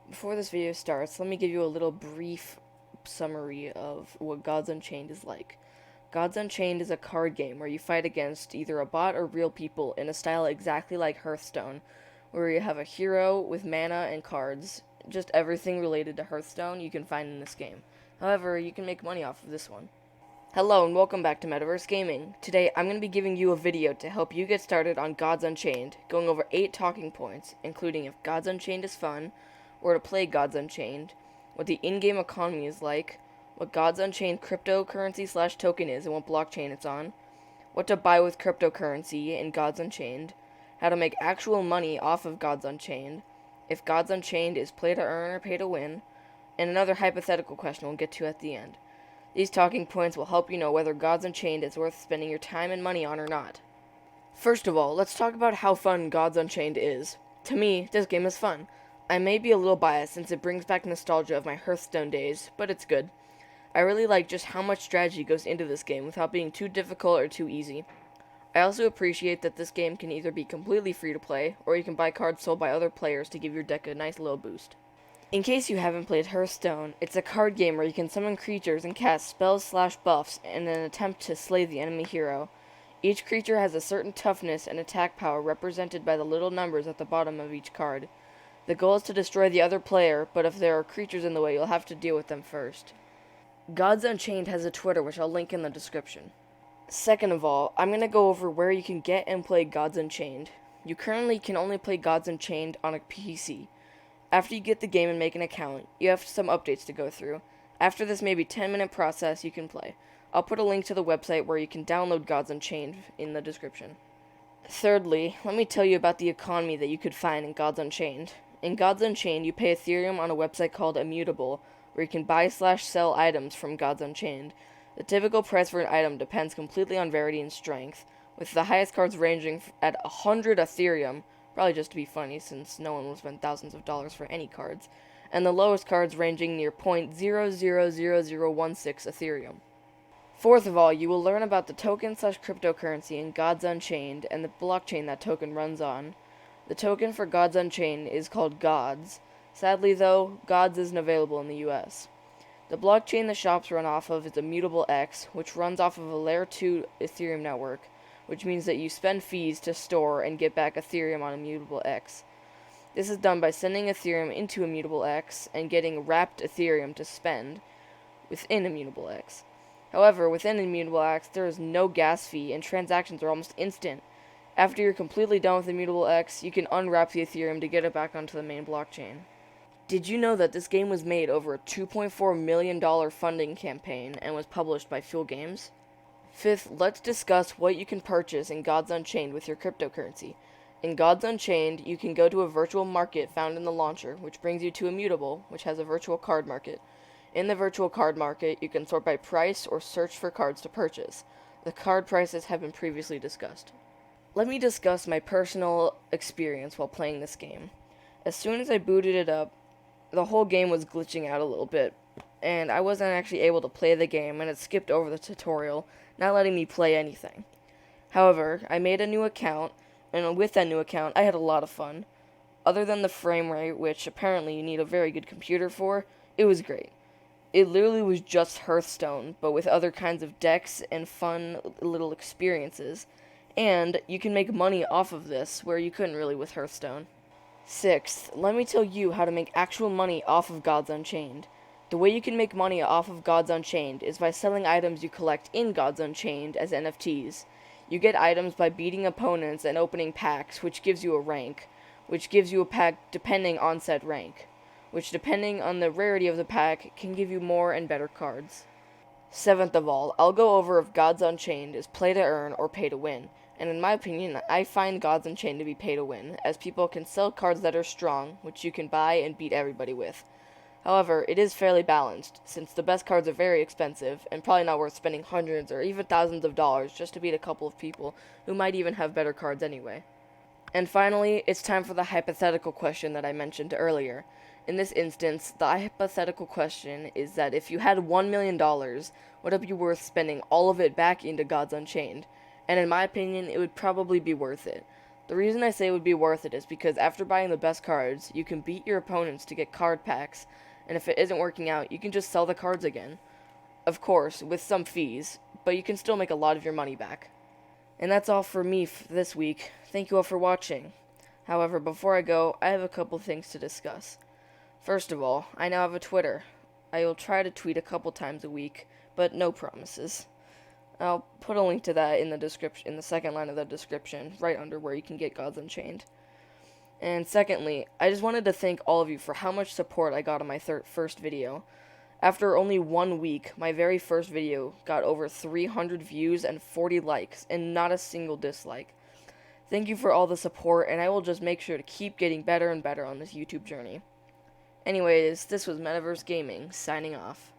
Before this video starts, let me give you a little brief summary of what Gods Unchained is like. Gods Unchained is a card game where you fight against either a bot or real people in a style exactly like Hearthstone, where you have a hero with mana and cards. Just everything related to Hearthstone you can find in this game. However, you can make money off of this one. Hello and welcome back to Metaverse Gaming. Today I'm going to be giving you a video to help you get started on Gods Unchained, going over 8 talking points, including if Gods Unchained is fun, where to play Gods Unchained, what the in-game economy is like, what Gods Unchained cryptocurrency/token is and what blockchain it's on, what to buy with cryptocurrency in Gods Unchained, how to make actual money off of Gods Unchained, if Gods Unchained is play to earn or pay to win, and another hypothetical question we'll get to at the end. These talking points will help you know whether Gods Unchained is worth spending your time and money on or not. First of all, let's talk about how fun Gods Unchained is. To me, this game is fun. I may be a little biased since it brings back nostalgia of my Hearthstone days, but it's good. I really like just how much strategy goes into this game without being too difficult or too easy. I also appreciate that this game can either be completely free to play, or you can buy cards sold by other players to give your deck a nice little boost. In case you haven't played Hearthstone, it's a card game where you can summon creatures and cast spells/buffs in an attempt to slay the enemy hero. Each creature has a certain toughness and attack power represented by the little numbers at the bottom of each card. The goal is to destroy the other player, but if there are creatures in the way, you'll have to deal with them first. Gods Unchained has a Twitter, which I'll link in the description. Second of all, I'm going to go over where you can get and play Gods Unchained. You currently can only play Gods Unchained on a PC. After you get the game and make an account, you have some updates to go through. After this maybe 10-minute process, you can play. I'll put a link to the website where you can download Gods Unchained in the description. Thirdly, let me tell you about the economy that you could find in Gods Unchained. In Gods Unchained, you pay Ethereum on a website called Immutable, where you can buy/sell items from Gods Unchained. The typical price for an item depends completely on rarity and strength, with the highest cards ranging at 100 Ethereum, probably just to be funny since no one will spend thousands of dollars for any cards, and the lowest cards ranging near 0.000016 Ethereum. Fourth of all, you will learn about the token/cryptocurrency in Gods Unchained and the blockchain that token runs on. The token for Gods Unchained is called Gods. Sadly though, Gods isn't available in the US. The blockchain the shops run off of is Immutable X, which runs off of a Layer 2 Ethereum network, which means that you spend fees to store and get back Ethereum on Immutable X. This is done by sending Ethereum into Immutable X and getting wrapped Ethereum to spend within Immutable X. However, within Immutable X, there is no gas fee and transactions are almost instant. After you're completely done with Immutable X, you can unwrap the Ethereum to get it back onto the main blockchain. Did you know that this game was made over a $2.4 million funding campaign and was published by Fuel Games? Fifth, let's discuss what you can purchase in Gods Unchained with your cryptocurrency. In Gods Unchained, you can go to a virtual market found in the launcher, which brings you to Immutable, which has a virtual card market. In the virtual card market, you can sort by price or search for cards to purchase. The card prices have been previously discussed. Let me discuss my personal experience while playing this game. As soon as I booted it up, the whole game was glitching out a little bit, and I wasn't actually able to play the game, and it skipped over the tutorial, not letting me play anything. However, I made a new account, and with that new account, I had a lot of fun. Other than the frame rate, which apparently you need a very good computer for, it was great. It literally was just Hearthstone, but with other kinds of decks and fun little experiences, and you can make money off of this, where you couldn't really with Hearthstone. Sixth, let me tell you how to make actual money off of Gods Unchained. The way you can make money off of Gods Unchained is by selling items you collect in Gods Unchained as NFTs. You get items by beating opponents and opening packs, which gives you a rank, which gives you a pack depending on said rank, which depending on the rarity of the pack can give you more and better cards. Seventh of all, I'll go over if Gods Unchained is play to earn or pay to win. And in my opinion, I find Gods Unchained to be pay to win, as people can sell cards that are strong, which you can buy and beat everybody with. However, it is fairly balanced, since the best cards are very expensive, and probably not worth spending hundreds or even thousands of dollars just to beat a couple of people who might even have better cards anyway. And finally, it's time for the hypothetical question that I mentioned earlier. In this instance, the hypothetical question is that if you had $1 million, would it be worth spending all of it back into Gods Unchained? And in my opinion, it would probably be worth it. The reason I say it would be worth it is because after buying the best cards, you can beat your opponents to get card packs, and if it isn't working out, you can just sell the cards again. Of course, with some fees, but you can still make a lot of your money back. And that's all for me this week. Thank you all for watching. However, before I go, I have a couple things to discuss. First of all, I now have a Twitter. I will try to tweet a couple times a week, but no promises. I'll put a link to that in the description, in the second line of the description, right under where you can get Gods Unchained. And secondly, I just wanted to thank all of you for how much support I got on my first video. After only 1 week, my very first video got over 300 views and 40 likes, and not a single dislike. Thank you for all the support, and I will just make sure to keep getting better and better on this YouTube journey. Anyways, this was Metaverse Gaming, signing off.